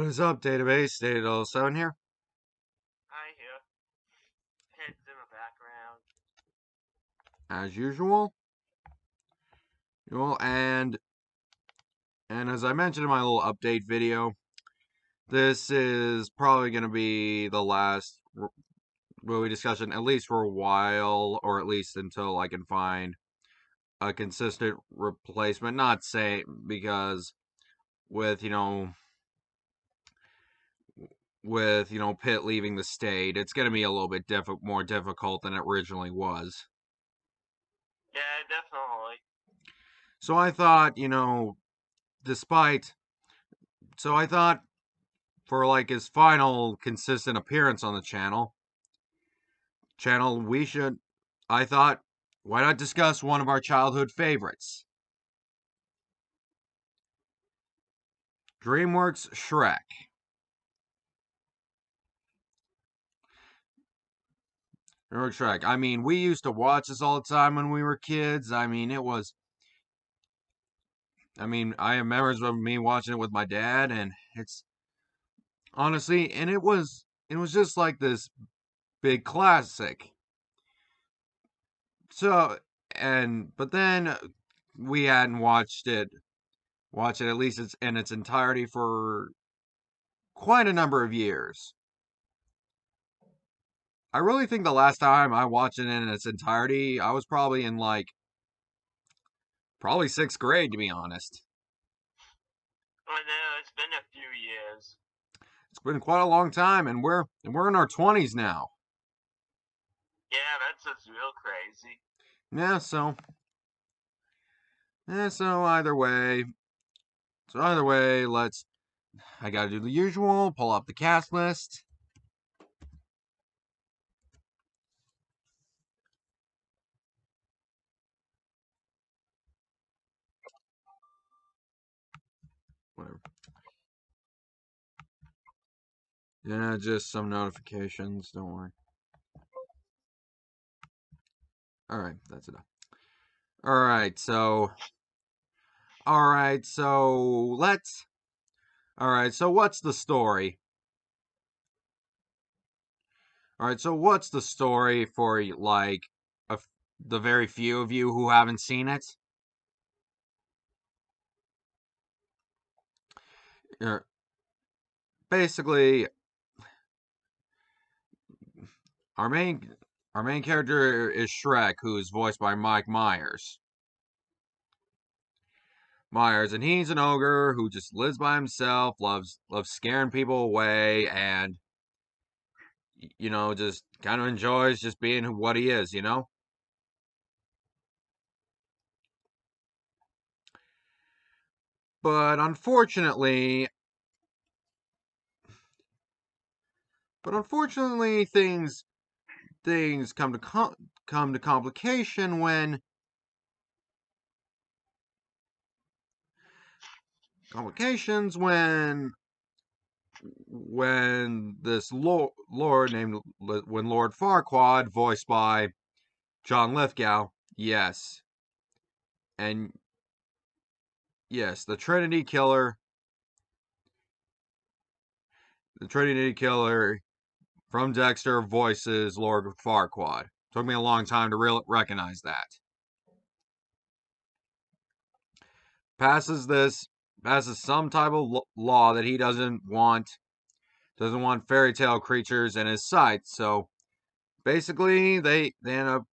What is up, database? Data7 here. I hear kids in the background. As usual. And as I mentioned in my little update video, this is probably going to be the last movie discussion, at least for a while, or at least until I can find a consistent replacement. Not say because with Pitt leaving the state, it's going to be a little bit more difficult than it originally was. Yeah, definitely. So I thought, for like his final consistent appearance on the channel, I thought, why not discuss one of our childhood favorites? DreamWorks Shrek. Shrek. I mean, we used to watch this all the time when we were kids. I have memories of me watching it with my dad, and it's honestly, and it was just like this big classic. So, but then we hadn't watched it at least in its entirety for quite a number of years. I really think the last time I watched it in its entirety, I was probably in probably 6th grade, to be honest. I know, it's been a few years. It's been quite a long time, and we're in our 20s now. Yeah, that's just real crazy. Yeah, so either way, I gotta do the usual, pull up the cast list. Whatever. Yeah, just some notifications, don't worry. Alright, that's enough. Alright, so what's the story? Alright, so what's the story for, the very few of you who haven't seen it? Basically, our main character is Shrek, who's voiced by Mike Myers. And he's an ogre who just lives by himself, loves scaring people away, and just kind of enjoys just being what he is, But unfortunately, things come to complication when this lord named Lord Farquaad, voiced by John Lithgow, yes, the Trinity Killer, from Dexter, voices Lord Farquaad. Took me a long time to recognize that. Passes some type of law that he doesn't want fairy tale creatures in his sight. So basically, they end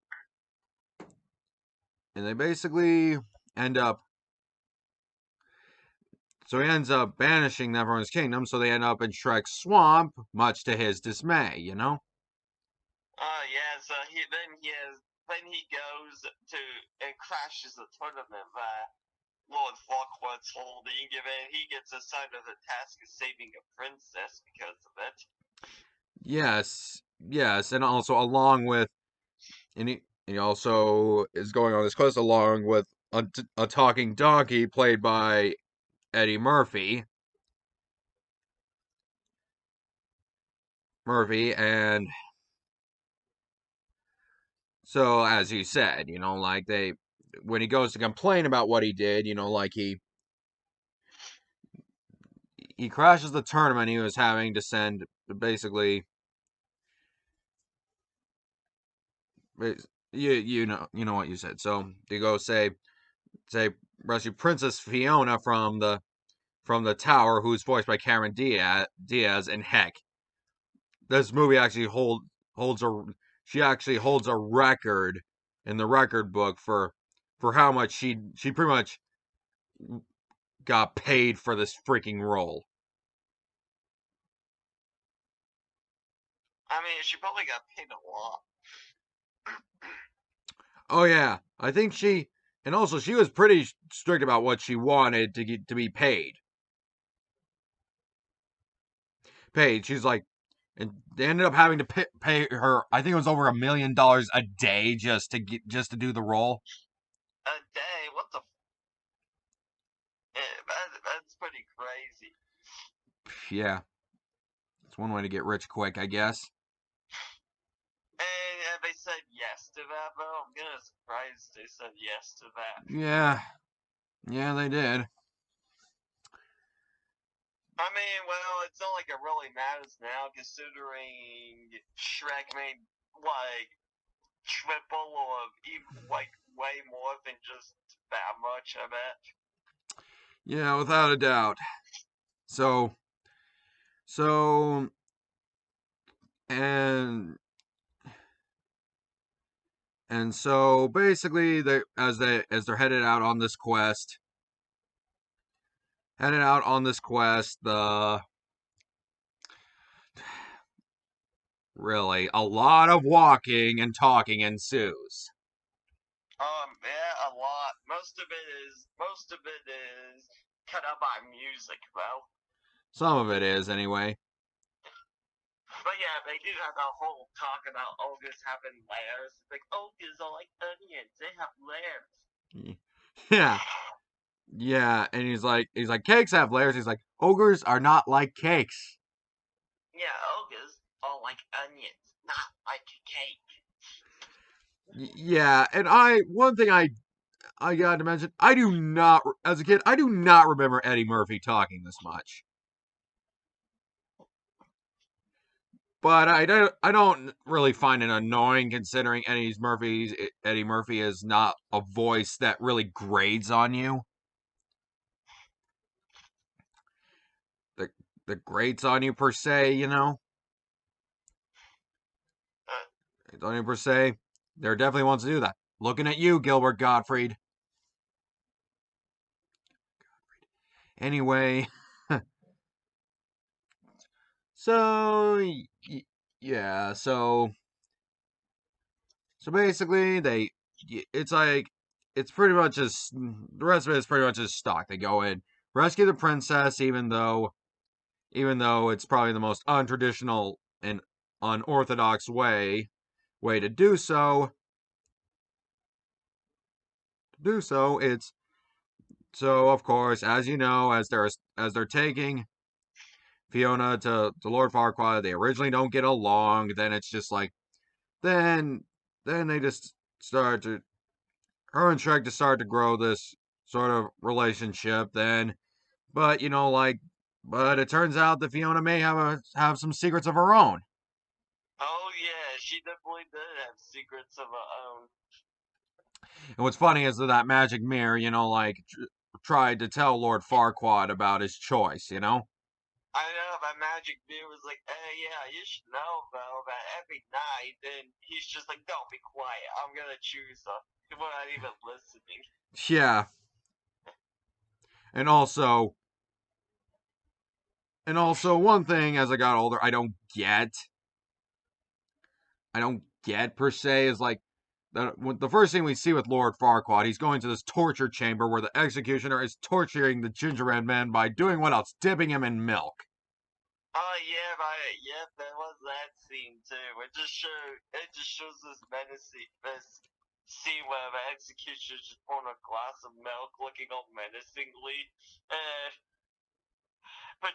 up so he ends up banishing them from his kingdom. So they end up in Shrek's swamp, much to his dismay. Yeah, so then he goes to and crashes the tournament that Lord Farquaad's holding, and he gets assigned to the task of saving a princess because of it. Yes, and also along with, and he also is going on this quest along with a talking donkey played by Eddie Murphy. And so, as you said, when he goes to complain about what he did, he crashes the tournament he was having to send basically. You know what you said. So they go say rescue Princess Fiona from the tower, who's voiced by Cameron Diaz, and heck, this movie actually holds a she actually holds a record in the record book for how much she pretty much got paid for this freaking role. I mean, she probably got paid a lot. Oh yeah, I think and also she was pretty strict about what she wanted to be paid. She's like, and they ended up having to pay her. I think it was over $1 million a day just to do the role. A day? What the? That's pretty crazy. Yeah, it's one way to get rich quick, I guess. And they said yes to that, though. I'm kind of surprised they said yes to that. Yeah, yeah, they did. I mean, well, it's not like it really matters now, considering Shrek made like triple or even like way more than just that much. I bet. Yeah, without a doubt. So, so, and so basically, as they're headed out on this quest, the really a lot of walking and talking ensues. Yeah, a lot. Most of it is cut out by music, though. Some of it is anyway. But yeah, they do have a whole talk about ogres having layers. Like ogres are like onions; they have layers. Yeah, yeah, and he's like cakes have layers. He's like ogres are not like cakes. Yeah, ogres are like onions, not like cake. Yeah, and one thing I got to mention, as a kid, I do not remember Eddie Murphy talking this much. But I don't really find it annoying considering Eddie Murphy is not a voice that really grades on you. The the grades on you per se, you know. Uh, Grades on you per se. There definitely wants to do that. Looking at you, Gilbert Gottfried. Anyway, so yeah, so basically it's like it's pretty much just the rest of it is pretty much just stock. They go in, rescue the princess, even though it's probably the most untraditional and unorthodox way to do so. It's so of course, as you know, as they're taking Fiona to Lord Farquaad, they originally don't get along. Then it's just like then they just start to her and Shrek just start to grow this sort of relationship. Then, but but it turns out that Fiona may have some secrets of her own. oh yeah, she definitely did have secrets of her own. And what's funny is that magic mirror, tried to tell Lord Farquaad about his choice. I know that magic dude was like, hey, yeah, you should know though that every night, and he's just like, don't be quiet, I'm gonna choose her. We're not even listening. Yeah, and also, one thing as I got older, I don't get per se is like the first thing we see with Lord Farquaad, he's going to this torture chamber where the executioner is torturing the gingerbread man by doing what else? Dipping him in milk. Oh yeah, right. Yeah, there was that scene too. It just shows this menacing this scene where the executioner just pouring a glass of milk, looking all menacingly, and but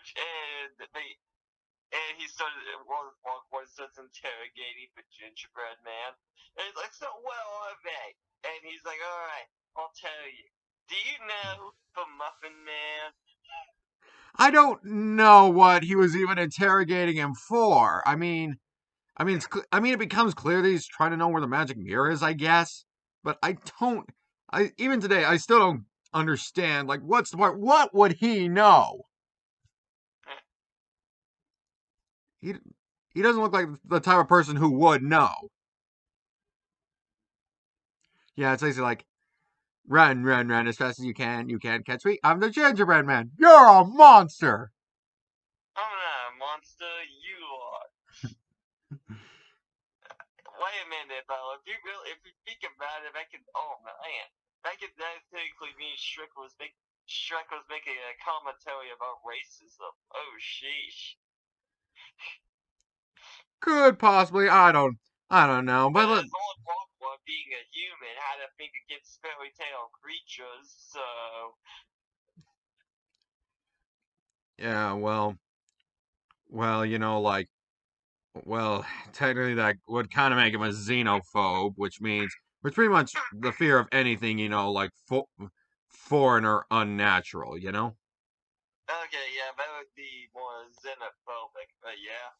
and he started Lord Farquaad starts interrogating the gingerbread man, and he's like, "So what are they?" And he's like, "All right, I'll tell you. Do you know the Muffin Man?" I don't know what he was even interrogating him for. I mean, it becomes clear that he's trying to know where the magic mirror is, I guess. But I don't. I even today, I still don't understand. Like, what's the part? What would he know? He he doesn't look like the type of person who would know. Yeah, it's basically like, run, run, run as fast as you can. You can't catch me. I'm the gingerbread man. You're a monster. I'm not a monster, you are. Wait a minute, though. If you think about it, oh man, that technically mean Shrek was making a commentary about racism. Oh sheesh. Could possibly. I don't know. But But as Lord Farquaad, being a human, had to think against fairy tale creatures, so yeah, well, well, technically that would kind of make him a xenophobe, which pretty much the fear of anything, like foreign or unnatural, okay, yeah, that would be more xenophobic, but yeah.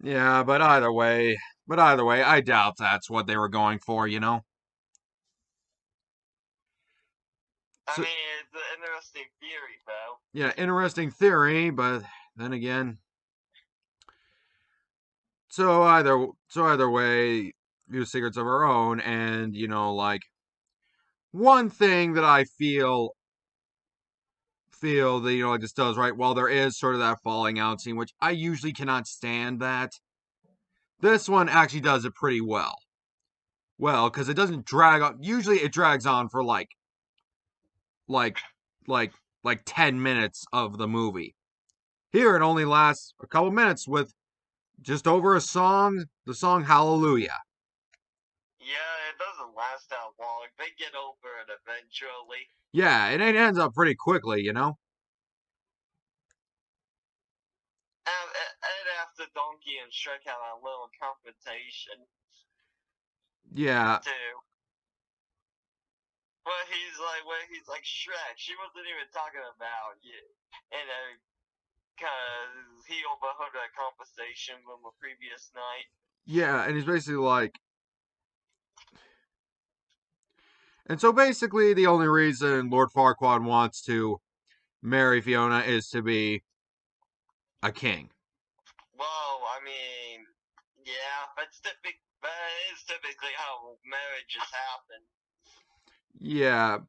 Yeah, but either way, I doubt that's what they were going for. I So, mean, it's an interesting theory, though. yeah, interesting theory, but then again, so either way, use secrets of our own, and like one thing that I feel that like this does right. While there is sort of that falling out scene, which I usually cannot stand, that this one actually does it pretty well. Well, because it doesn't drag on. Usually, it drags on for like like like 10 minutes of the movie. Here, it only lasts a couple minutes with just over a song, the song Hallelujah. Yeah, it doesn't last that long. They get over it eventually. Yeah, and it ends up pretty quickly. And after Donkey and Shrek have a little confrontation, Yeah, too. Where he's like, Shrek, she wasn't even talking about you. And because he overheard that conversation from the previous night. yeah, and he's basically like, and so basically the only reason Lord Farquaad wants to marry Fiona is to be a king. Well, I mean, yeah, that is typically how marriages happen. Yeah,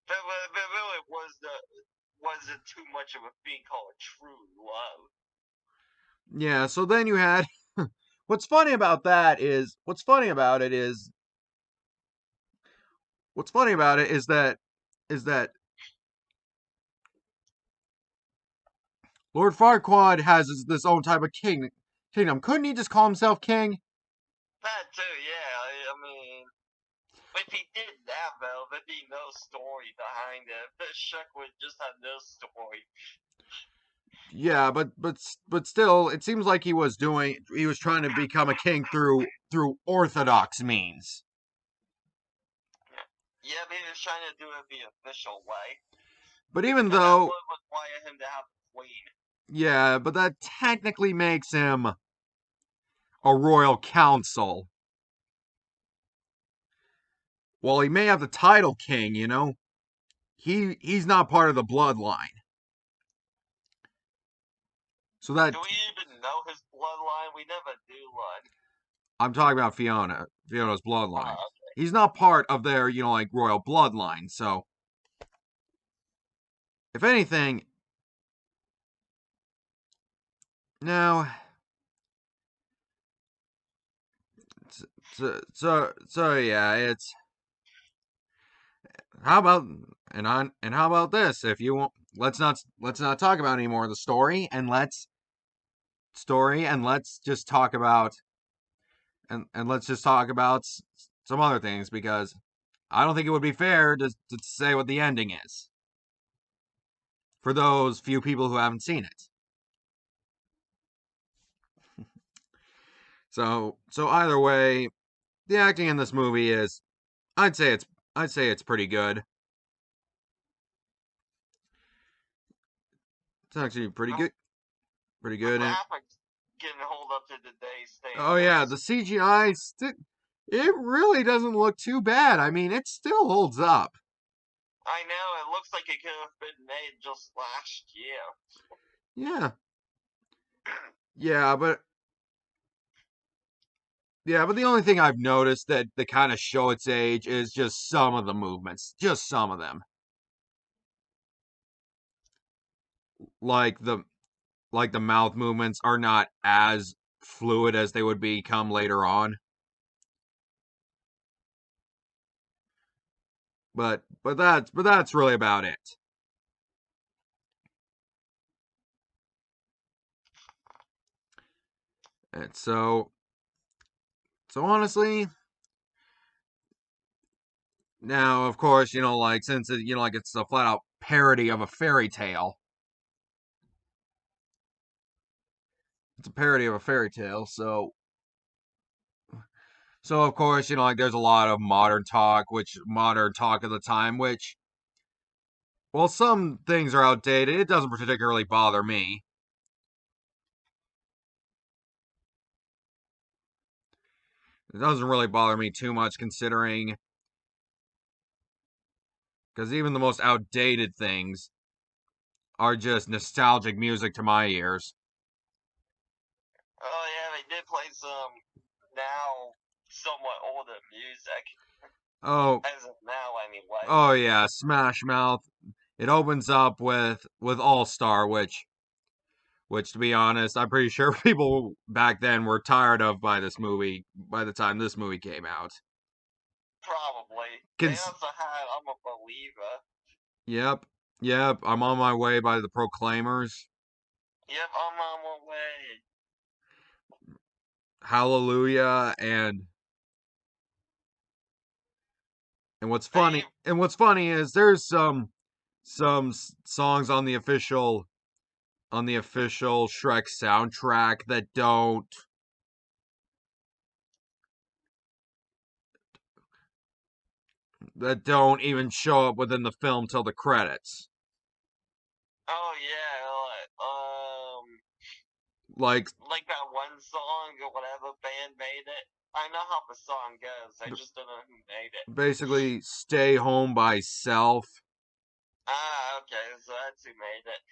There really wasn't too much of a thing called true love. yeah. So then you had what's funny about that is what's funny about it is that Lord Farquaad has this own type of kingdom. Couldn't he just call himself king? That too, yeah. I mean, if he did that, though, there'd be no story behind it. This Shrek would just have no story. Yeah, but still, it seems like he was trying to become a king through orthodox means. Yeah, but he was trying to do it the official way. But even And that though, would require him to have a queen. yeah, but that technically makes him a royal council. While he may have the title king, he's not part of the bloodline. So Do that we even know his bloodline? We never do one. I'm talking about Fiona's bloodline. Okay. He's not part of their, like royal bloodline. So if anything, no. So yeah, it's how about and how about this? If you want, let's not talk about any more of the story and let's just talk about and let's just talk about some other things because I don't think it would be fair to say what the ending is for those few people who haven't seen it. So either way, the acting in this movie is I'd say it's pretty good. It's actually pretty The, good. Pretty the good. And graphics can hold up to today's oh yeah, standards. the CGI it really doesn't look too bad. I mean, it still holds up. I know, it looks like it could have been made just last year. Yeah, yeah, but yeah, but the only thing I've noticed that kind of show its age is just some of the movements, just some of them, like the mouth movements are not as fluid as they would become later on. But that's really about it. And so honestly, now of course like since like it's a flat out parody of a fairy tale. It's a parody of a fairy tale, so of course like there's a lot of modern talk of the time, which while some things are outdated, it doesn't particularly bother me. It doesn't really bother me too much considering because even the most outdated things are just nostalgic music to my ears. Oh yeah, they did play some now somewhat older music. Oh, As of now, anyway. oh yeah, Smash Mouth. It opens up with All Star, which to be honest, I'm pretty sure people back then were tired of by this movie by the time this movie came out. Probably. They Cons- also had I'm a Believer. yep, yep. I'm on my way by the Proclaimers. Yep, I'm on my way. Hallelujah, and They what's funny is there's some songs on the official Shrek soundtrack that don't even show up within the film till the credits. oh yeah, Like like that one song or whatever band made it. I know how the song goes. I just don't know who made it. basically Stay Home by Self. Ah, okay, so that's who made it.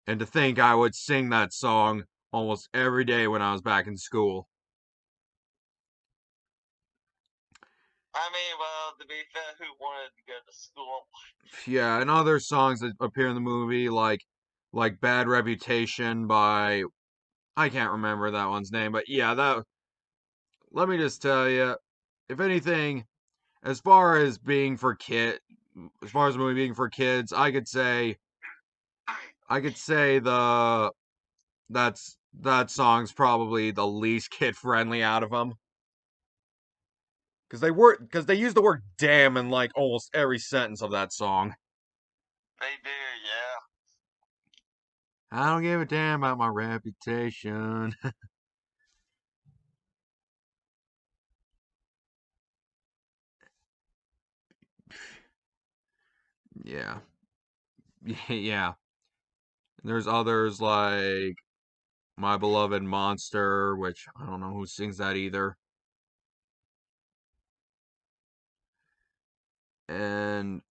And to think I would sing that song almost every day when I was back in school. I mean, well, to be fair, who wanted to go to school? Yeah, and other songs that appear in the movie like Bad Reputation by I can't remember that one's name, but yeah, that let me just tell you, if anything, as far as being for kid, as far as the movie being for kids, I could say that song's probably the least kid friendly out of them because they use the word damn in like almost every sentence of that song. They do, yeah. I don't give a damn about my reputation. Yeah, yeah. There's others like My Beloved Monster, which I don't know who sings that either. And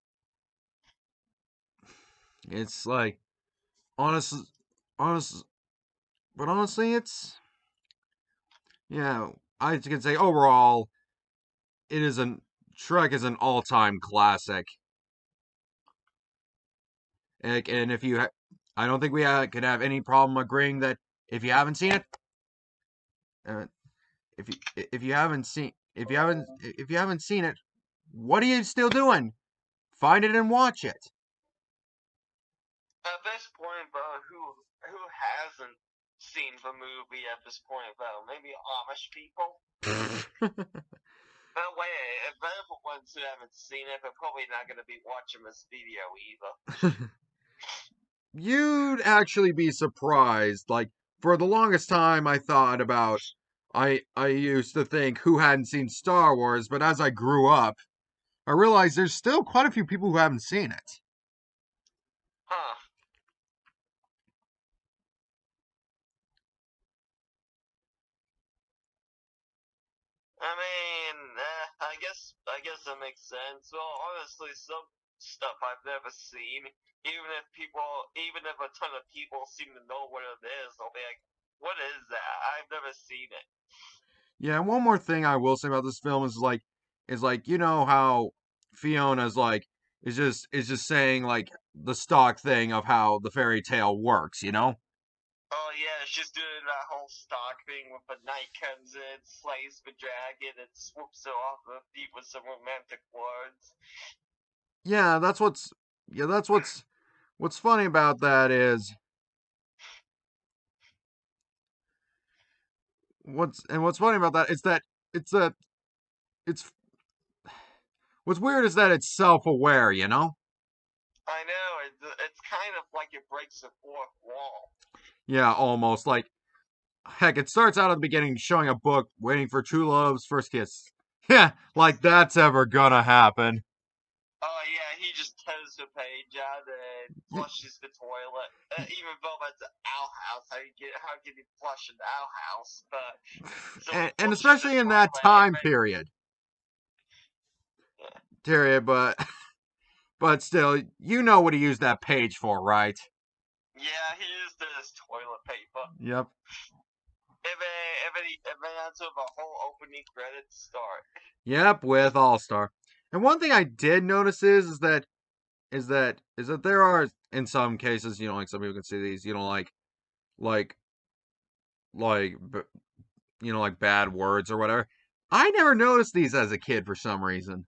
it's like honestly, honest, but honestly, it's yeah. I can say overall, it is an Shrek is an all-time classic. And if I don't think we could have any problem agreeing that if you haven't seen it, uh, if you haven't seen it, what are you still doing? Find it and watch it. At this point, though, who hasn't seen the movie at this point, though? Maybe Amish people? But wait, if they're the ones who haven't seen it, they're probably not going to be watching this video either. You'd actually be surprised. Like for the longest time, I used to think who hadn't seen Star Wars, but as I grew up, I realized there's still quite a few people who haven't seen it. Huh. I guess that makes sense. Well, honestly, some stuff I've never seen, even if a ton of people seem to know what it is, I'll be like, what is that? I've never seen it. Yeah, and one more thing I will say about this film is like you know how Fiona's like is just saying like the stock thing of how the fairy tale works, you know? Oh yeah, she's doing that whole stock thing with a knight comes in, slays the dragon, and swoops it off the feet with some romantic words. Yeah, that's what's funny about that is what's funny about that is that it's that it's what's weird is that it's self-aware, you know? I know, it's kind of like it breaks the fourth wall. Yeah, almost like heck, it starts out at the beginning showing a book waiting for true love's first kiss. Yeah, like that's ever gonna happen. Oh yeah, he just tears the page out and flushes the toilet. Even though that's an outhouse, how can he flush an outhouse? But so he And flushes the especially in that toilet and time then period. yeah, Period, but still, you know what he used that page for, right? yeah, he used this toilet paper. Yep. If it ends with a whole opening credits start. Yep, with All Star. And one thing I did notice is that there are in some cases, you know, like some people can see these, you know, like like you know, like bad words or whatever. I never noticed these as a kid for some reason.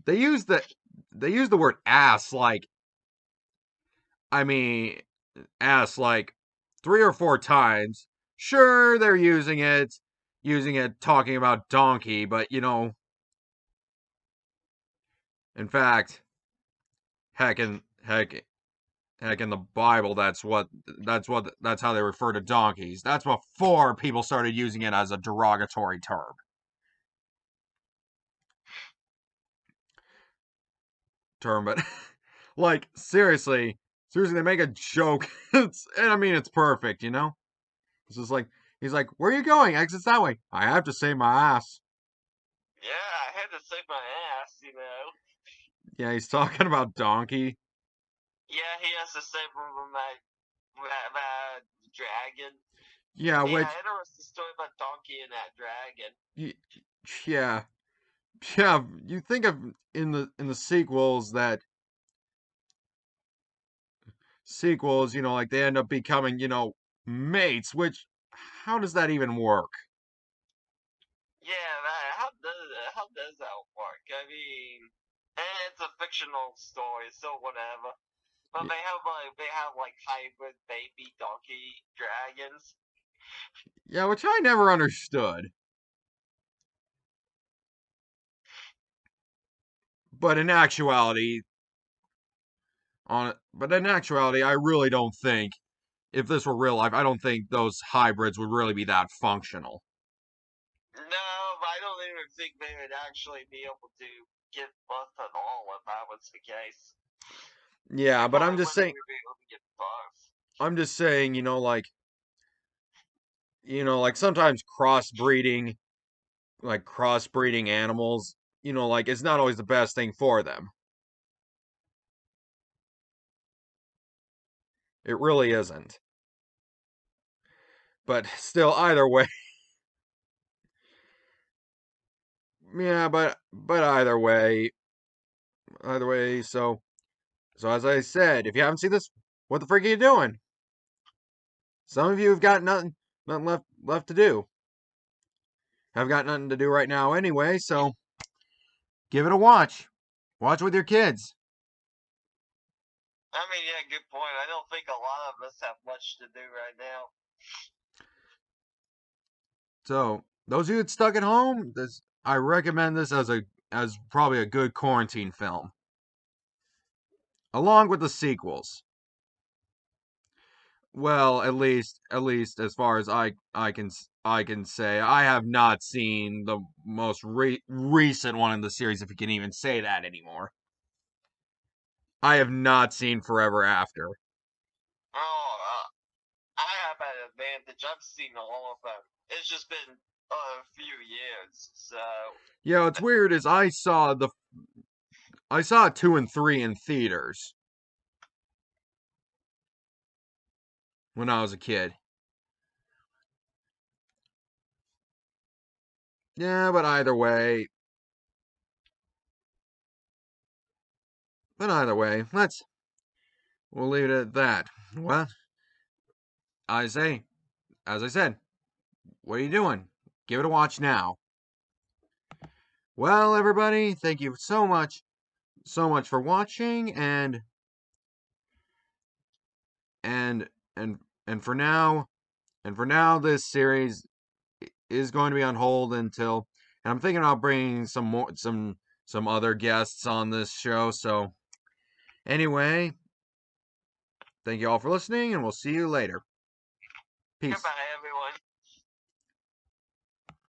They use the they use the word ass like I mean ass like 3 or 4 times. Sure, they're using it talking about donkey, but you know, in fact, heck in heck heck in the Bible, that's how they refer to donkeys. That's before people started using it as a derogatory but like seriously, they make a joke. And I mean, it's perfect, you know. It's just like he's like, "Where are you going? Exit that way." I have to save my ass. Yeah, I had to save my ass. Yeah, he's talking about donkey. Yeah, he has to save him from that dragon. Yeah, Yeah, which interesting story about Donkey and that dragon. yeah, yeah. You think of in the sequels, you know, like they end up becoming, you know, mates. Which how does that even work? Yeah, man, how does that work? I mean, it's a fictional story, so whatever. But they have like hybrid baby donkey dragons. Yeah, which I never understood. But in actuality, but in actuality, I really don't think if this were real life, I don't think those hybrids would really be that functional. No, but I don't even think they would actually be able to give birth at all if that was the case. They Yeah, but probably wouldn't even be able to give birth. I'm just saying, you know, like sometimes crossbreeding animals, you know, like it's not always the best thing for them. It really isn't. But still, yeah, but either way. So as I said, if you haven't seen this, what the frick are you doing? Some of you have got nothing left to do. Have got nothing to do right now anyway, so give it a watch. Watch with your kids. I mean, yeah, good point. I don't think a lot of us have much to do right now. So those of you that stuck at home, this I recommend this as probably a good quarantine film, along with the sequels. Well, at least as far as I can say, I have not seen the most recent one in the series, if you can even say that anymore. I have not seen Forever After. Oh, I have an advantage. I've seen all of them. It's just been a few years. So Yeah, what's weird is I saw 2 and 3 in theaters when I was a kid. Yeah, but either way, we'll leave it at that. Well, I say, as I said, what are you doing? Give it a watch now. Well, everybody, thank you so much for watching, and and and for now, this series is going to be on hold until, and I'm thinking about bringing some other guests on this show. So anyway, thank you all for listening, and we'll see you later. Peace. goodbye, everyone.